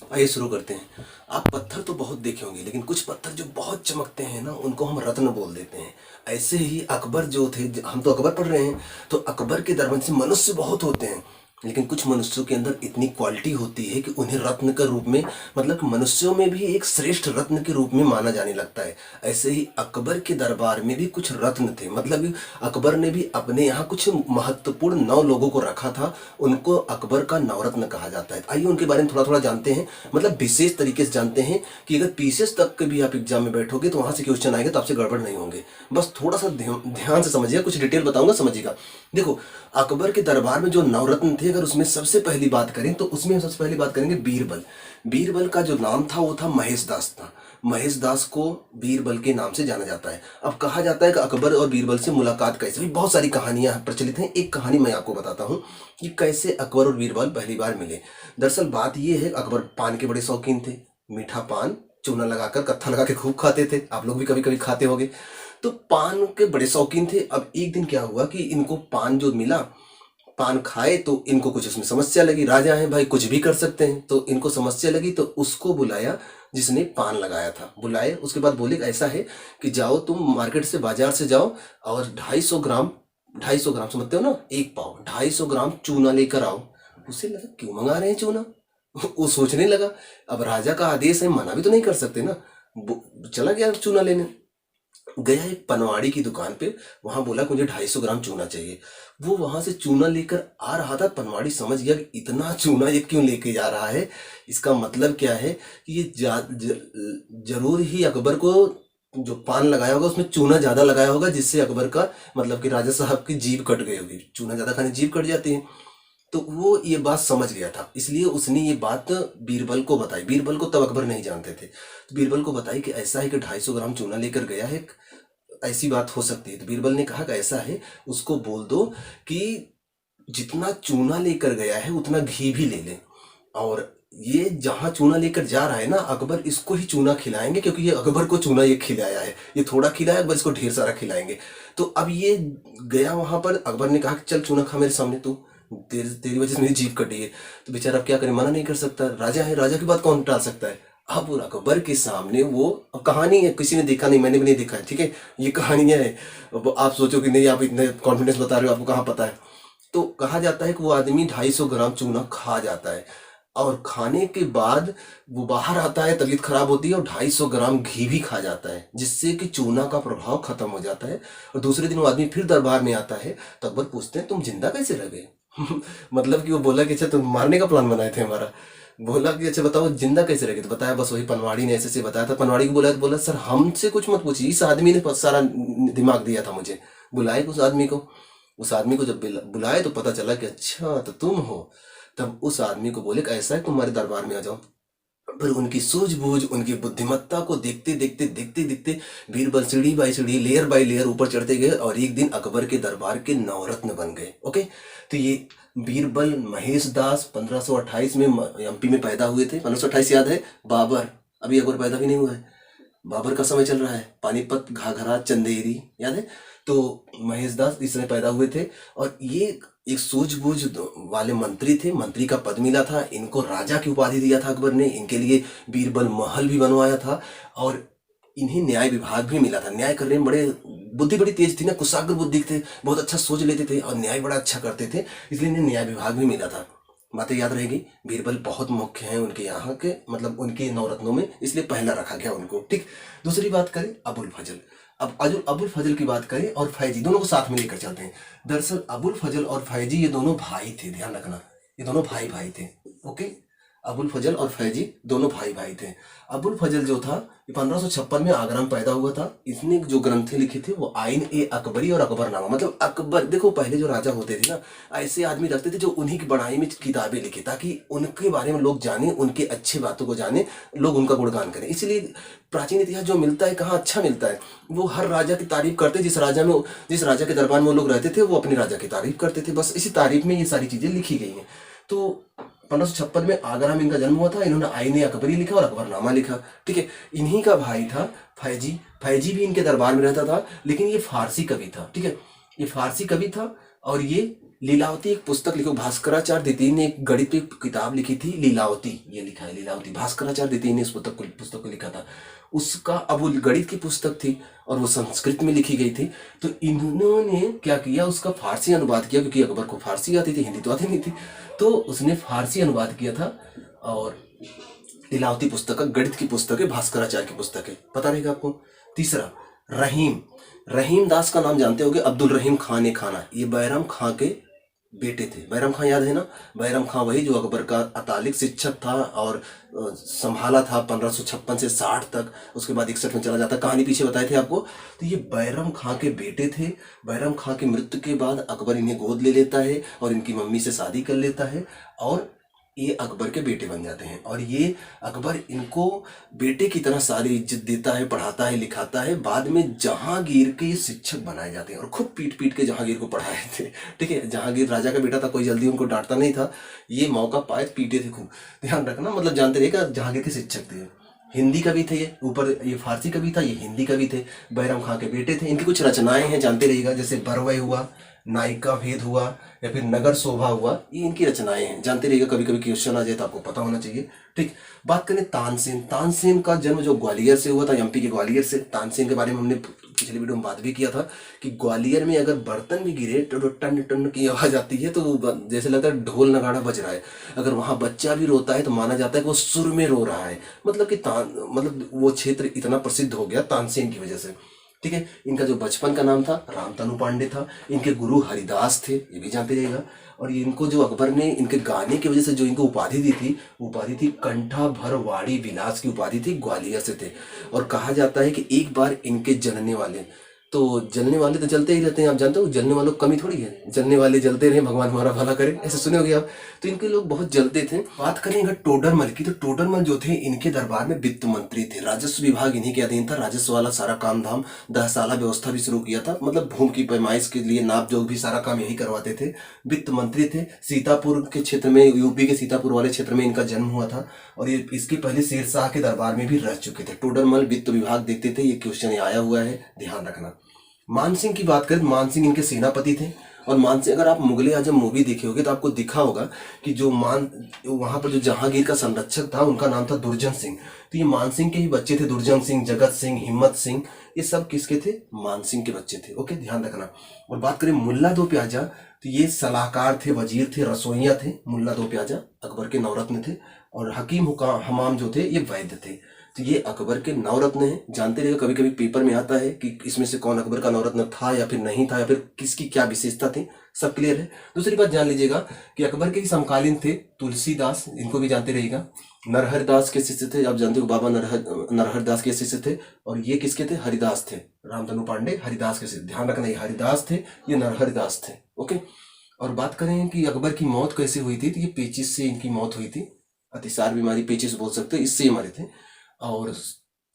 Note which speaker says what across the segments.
Speaker 1: आइए शुरू करते हैं। आप पत्थर तो बहुत देखे होंगे, लेकिन कुछ पत्थर जो बहुत चमकते हैं ना, उनको हम रत्न बोल देते हैं। ऐसे ही अकबर जो थे, हम तो अकबर पढ़ रहे हैं, तो अकबर के दरबार से मनुष्य बहुत होते हैं, लेकिन कुछ मनुष्यों के अंदर इतनी क्वालिटी होती है कि उन्हें रत्न के रूप में, मतलब कि मनुष्यों में भी एक श्रेष्ठ रत्न के रूप में माना जाने लगता है। ऐसे ही अकबर के दरबार में भी कुछ रत्न थे, मतलब अकबर ने भी अपने यहाँ कुछ महत्वपूर्ण 9 लोगों को रखा था। उनको अकबर का नवरत्न कहा जाता है। आइए उनके बारे में थोड़ा थोड़ा जानते हैं, मतलब विशेष तरीके से जानते हैं कि अगर पीसीएस तक के भी आप एग्जाम में बैठोगे तो वहां से क्वेश्चन आएंगे तो आपसे गड़बड़ नहीं होंगे। बस थोड़ा सा ध्यान से समझिएगा, कुछ डिटेल बताऊंगा, समझिएगा। देखो, अकबर के दरबार में जो नवरत्न थे, अगर उसमें सबसे पहली बात करें तो उसमें हम सबसे पहली बात करेंगे बीरबल। बीरबल का जो नाम था वो था महेश दास था। महेश दास को बीरबल के नाम से जाना जाता है। अब कहा जाता है कि अकबर और बीरबल से मुलाकात कैसे हुई, बहुत सारी कहानियां प्रचलित हैं। एक कहानी मैं आपको बताता हूँ कि कैसे अकबर और बीरबल पहली बार मिले। दरअसल बात यह है, अकबर पान के बड़े शौकीन थे। मीठा पान चूना लगाकर, कत्था लगा के खूब खाते थे। आप लोग भी कभी कभी खाते होंगे। तो पान के बड़े शौकीन थे। अब एक दिन क्या हुआ कि इनको पान जो मिला, पान खाए तो इनको कुछ उसमें समस्या लगी। राजा हैं भाई, कुछ भी कर सकते हैं, तो इनको समस्या लगी तो उसको बुलाया जिसने पान लगाया था। बुलाए, उसके बाद बोले ऐसा है कि जाओ तुम मार्केट से, बाजार से जाओ और 250 ग्राम, 250 ग्राम समझते हो ना, एक पाव, 250 ग्राम चूना लेकर आओ। उसे लगा क्यों मंगा रहे हैं चूना। वो सोचने लगा, अब राजा का आदेश है, मना भी तो नहीं कर सकते ना। चला गया चूना लेने। गया एक पनवाड़ी की दुकान पे, वहां बोला मुझे 250 ग्राम चूना चाहिए। वो वहां से चूना लेकर आ रहा था। पनवाड़ी समझ गया कि इतना चूना ये क्यों लेके जा रहा है, इसका मतलब क्या है कि ये जरूर ही अकबर को जो पान लगाया होगा उसमें चूना ज्यादा लगाया होगा, जिससे अकबर का, मतलब कि राजा साहब की जीभ कट गई होगी। चूना ज्यादा खाने जीभ कट जाती है। तो वो ये बात समझ गया था, इसलिए उसने ये बात बीरबल को बताई। बीरबल को तब अकबर नहीं जानते थे, तो बीरबल को बताई कि ऐसा है कि 250 ग्राम चूना लेकर गया है, ऐसी बात हो सकती है। तो बीरबल ने कहा कि ऐसा है, उसको बोल दो कि जितना चूना लेकर गया है उतना घी भी ले ले। और ये जहां चूना लेकर जा रहा है ना, अकबर इसको ही चूना खिलाएंगे, क्योंकि ये अकबर को चूना ये खिलाया है। ये थोड़ा खिलाया, अकबर इसको ढेर सारा खिलाएंगे। तो अब ये गया वहां पर, अकबर ने कहा कि चल चूना खा मेरे सामने तू, तेरी तेरी वजह से मेरी जीभ कटी है। तो बेचारा अब क्या करे, मना नहीं कर सकता, राजा है, राजा की बात कौन टाल सकता है। अब वो अकबर के सामने वो, अब कहानी है, किसी ने देखा नहीं, मैंने भी नहीं देखा है, ठीक है, ये कहानियां है। अब आप सोचो कि नहीं, आप इतने कॉन्फिडेंस बता रहे हो, आपको कहाँ पता है। तो कहा जाता है कि वो आदमी 250 ग्राम चूना खा जाता है, और खाने के बाद वो बाहर आता है, तबीयत खराब होती है, और 250 ग्राम घी भी खा जाता है, जिससे कि चूना का प्रभाव खत्म हो जाता है। और दूसरे दिन वो आदमी फिर दरबार में आता है, तो अकबर पूछते हैं तुम जिंदा कैसे रह गए। मतलब कि वो बोला कि अच्छा तुम मारने का प्लान बनाए थे हमारा। बोला कि अच्छा बताओ जिंदा कैसे रह गए। तो बताया बस वही पनवाड़ी ने ऐसे ऐसे बताया था। पनवाड़ी को बोला तो बोला सर हमसे कुछ मत पूछिए, इस आदमी ने सारा दिमाग दिया था मुझे। बुलाए उस आदमी को। उस आदमी को जब बुलाए तो पता चला कि अच्छा तो तुम हो। तब उस आदमी को बोले कि ऐसा है तुम्हारे दरबार में आ जाओ। पर उनकी सूझबूझ, उनकी बुद्धिमत्ता को देखते देखते देखते देखते बीरबल सीढ़ी बाई सीढ़ी, लेयर बाई लेयर ऊपर चढ़ते गए, और एक दिन अकबर के दरबार के नवरत्न बन गए। ओके, तो ये बीरबल महेश दास 1528 में एमपी में पैदा हुए थे। 1528 याद है, बाबर, अभी अकबर पैदा भी नहीं हुआ है, बाबर का समय चल रहा है। पानीपत, घाघरा, चंदेरी, याद है। तो महेश दास इस समय पैदा हुए थे, और ये एक सूझबूझ वाले मंत्री थे। मंत्री का पद मिला था इनको, राजा की उपाधि दिया था अकबर ने। इनके लिए बीरबल महल भी बनवाया था, और इन्हें न्याय विभाग भी मिला था। न्याय करने में बड़े, बुद्धि बड़ी तेज थी ना, कुशाग्र बुद्धि थे, बहुत अच्छा सोच लेते थे और न्याय बड़ा अच्छा करते थे, इसलिए इन्हें न्याय विभाग भी मिला था। बातें याद रहेगी। बीरबल बहुत मुख्य हैं उनके यहाँ के, मतलब उनके नवरत्नों में, इसलिए पहला रखा गया उनको, ठीक। दूसरी बात करें अबुल फजल। अब अबुल फजल की बात करें और फैजी, दोनों को साथ में लेकर चलते हैं। दरअसल अबुल फजल और फैजी ये दोनों भाई थे, ध्यान रखना, ये दोनों भाई भाई थे। ओके, अबुल फजल और फैजी दोनों भाई भाई थे। अबुल फजल जो था, ये 1556 में आगरा में पैदा हुआ था। इसने जो ग्रंथें लिखे थे वो आइन ए अकबरी और अकबरनामा, मतलब अकबर, देखो पहले जो राजा होते थे ना, ऐसे आदमी रखते थे जो उन्हीं की बड़ाई में किताबें लिखे, ताकि उनके बारे में लोग जाने, उनके अच्छे बातों को जाने, लोग उनका गुणगान करें। इसलिए प्राचीन इतिहास जो मिलता है कहाँ अच्छा मिलता है, वो हर राजा की तारीफ करते, जिस राजा के दरबार में वो लोग रहते थे वो अपने राजा की तारीफ करते थे। बस इसी तारीफ में ये सारी चीजें लिखी गई हैं। तो 1556 में आगरा में इनका जन्म हुआ था। इन्होंने आईने अकबरी लिखा और अकबरनामा लिखा, ठीक है। इन्हीं का भाई था फैजी। फैजी भी इनके दरबार में रहता था, लेकिन ये फारसी कवि था, ठीक है, ये फारसी कवि था। और ये लीलावती एक पुस्तक लिखो, भास्कराचार्य द्वितीय ने एक गणित पे किताब लिखी थी, लीलावती, ये लिखा है लीलावती, भास्कराचार्य द्वितीय ने इस पुस्तक को लिखा था। उसका, अब वो गणित की पुस्तक थी और वो संस्कृत में लिखी गई थी, तो इन्होंने क्या किया, उसका फारसी अनुवाद किया, क्योंकि अकबर को फारसी आती थी, हिंदी तो आती नहीं थी, तो उसने फारसी अनुवाद किया था। और लीलावती पुस्तक गणित की पुस्तक है, भास्कराचार्य की पुस्तक है, पता रहेगा आपको। तीसरा, रहीम, रहीम दास का नाम जानते होंगे, अब्दुल रहीम खान खाना, ये बैरम खां के बेटे थे। बैरम खां याद है ना, बैरम खां वही जो अकबर का अतालिक शिक्षक था और संभाला था 1556 से 60 तक, उसके बाद 61 में चला जाता, कहानी पीछे बताए थे आपको। तो ये बैरम खां के बेटे थे। बैरम खां की मृत्यु के बाद अकबर इन्हें गोद ले लेता है और इनकी मम्मी से शादी कर लेता है और ये अकबर के बेटे बन जाते हैं। और ये अकबर इनको बेटे की तरह सारी इज्जत देता है, पढ़ाता है, लिखाता है। बाद में जहांगीर के ये शिक्षक बनाए जाते हैं और खूब पीट पीट के जहांगीर को पढ़ाए थे। ठीक है, जहांगीर राजा का बेटा था, कोई जल्दी उनको डांटता नहीं था, ये मौका पाए पीटे थे खूब। ध्यान रखना, मतलब जानते रहिएगा, जहांगीर के शिक्षक थे। हिंदी कवि थे ये, ऊपर ये फारसी कवि था, ये हिंदी कवि थे। बैरम खां के बेटे थे। इनकी कुछ रचनाएं हैं, जानते रहिएगा, जैसे बरवय हुआ, नायिका भेद हुआ, या फिर नगर शोभा हुआ, ये इनकी रचनाएं हैं, जानते रहिएगा, कभी कभी क्वेश्चन आ जाए तो आपको पता होना चाहिए। ठीक, बात करें तानसेन। तानसेन का जन्म जो ग्वालियर से हुआ था, एमपी के ग्वालियर से। तानसेन के बारे में हमने पिछले वीडियो में बात भी किया था कि ग्वालियर में अगर बर्तन भी गिरे तो टन टन की आवाज आती है, तो जैसे लगता है ढोल नगाड़ा बज रहा है। अगर वहां बच्चा भी रोता है तो माना जाता है कि वो सुर में रो रहा है। मतलब कि मतलब वो क्षेत्र इतना प्रसिद्ध हो गया तानसेन की वजह से। ठीक है, इनका जो बचपन का नाम था रामतनु पांडे था। इनके गुरु हरिदास थे, ये भी जानते रहिएगा। और इनको जो अकबर ने इनके गाने की वजह से जो इनको उपाधि दी थी, उपाधि थी कंठा भर वाड़ी विलास की उपाधि थी, ग्वालियर से थे। और कहा जाता है कि एक बार इनके जलने वाले, तो जलने वाले तो जलते ही रहते हैं, आप जानते हो, जलने वालों की कमी थोड़ी है, जलने वाले जलते रहे, भगवान हमारा भला करे, ऐसे सुने होंगे आप। तो इनके लोग बहुत जलते थे। बात करें अगर टोडरमल की, तो टोडरमल जो थे इनके दरबार में वित्त मंत्री थे, राजस्व विभाग इन्हीं के अधीन था, राजस्व वाला सारा काम धाम, 10 साला व्यवस्था भी शुरू किया था, मतलब भूमि की पैमाइश के लिए नाप जोख भी सारा काम यही करवाते थे। वित्त मंत्री थे। सीतापुर के क्षेत्र में, यूपी के सीतापुर वाले क्षेत्र में इनका जन्म हुआ था और ये इसके पहले शेरशाह के दरबार में भी रह चुके थे। टोडरमल वित्त विभाग देखते थे, ये क्वेश्चन आया हुआ है, ध्यान रखना। मानसिंह की बात करें, मानसिंह इनके सेनापति थे। और मानसिंह, अगर आप मुगले आजम मूवी देखे होगे तो आपको दिखा होगा कि जो वहां पर जो जहांगीर का संरक्षक था उनका नाम था दुर्जन सिंह। तो ये मानसिंह के ही बच्चे थे, दुर्जन सिंह, जगत सिंह, हिम्मत सिंह, ये सब किसके थे, मानसिंह के बच्चे थे। ओके, ध्यान रखना। और बात करें मुल्ला दो प्याजा, तो ये सलाहकार थे, वजीर थे, रसोइया थे। मुल्ला दो प्याजा अकबर के नवरत्न थे। और हकीम हमाम जो थे ये वैद्य थे। तो ये अकबर के नवरत्न हैं, जानते रहिए, कभी कभी पेपर में आता है कि इसमें से कौन अकबर का नवरत्न था या फिर नहीं था, या फिर किसकी क्या विशेषता थी, सब क्लियर है। दूसरी बात जान लीजिएगा कि अकबर के ही समकालीन थे तुलसीदास, इनको भी जानते रहिएगा। नरहर दास के शिष्य थे, आप जानते हो, बाबा नरहर दास के शिष्य थे। और ये किसके थे, हरिदास थे, रामतनु पांडे हरिदास के शिष्य, ध्यान रखना, ये हरिदास थे, ये नरहर दास थे। ओके, और बात करें कि अकबर की मौत कैसे हुई थी, तो ये पेचिस से इनकी मौत हुई थी, अतिसार बीमारी, पेचिस बोल सकते हो, इससे ही मरे थे। और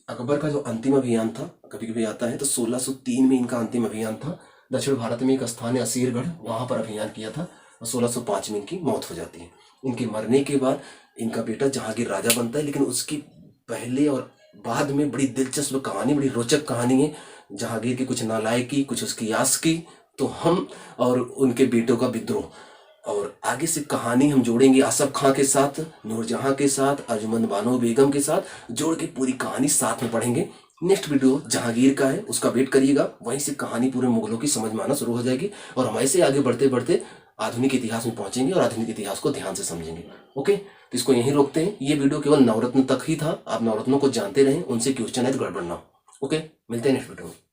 Speaker 1: अकबर का जो अंतिम अभियान था, कभी कभी आता है, तो 1603 में इनका अंतिम अभियान था। दक्षिण भारत में एक स्थान है असीरगढ़, वहां पर अभियान किया था और 1605 में इनकी मौत हो जाती है। इनके मरने के बाद इनका बेटा जहांगीर राजा बनता है, लेकिन उसकी पहले और बाद में बड़ी दिलचस्प कहानी, बड़ी रोचक कहानी है। जहांगीर की कुछ नालायकी, कुछ उसकी आस की, तो हम और उनके बेटों का विद्रोह। और आगे से कहानी हम जोड़ेंगे आसफ खां के साथ, नूरजहां के साथ, अर्जुमंद बानो बेगम के साथ, जोड़ के पूरी कहानी साथ में पढ़ेंगे। नेक्स्ट वीडियो जहांगीर का है, उसका वेट करिएगा, वहीं से कहानी पूरे मुगलों की समझ में आना शुरू हो जाएगी और हम ऐसे आगे बढ़ते बढ़ते आधुनिक इतिहास में पहुंचेंगे और आधुनिक इतिहास को ध्यान से समझेंगे। ओके, तो इसको यहीं रोकते हैं। ये वीडियो केवल नवरत्न तक ही था, आप नवरत्नों को जानते रहें, उनसे क्वेश्चन है तो गड़बड़ ना हो। ओके, मिलते हैं नेक्स्ट वीडियो में।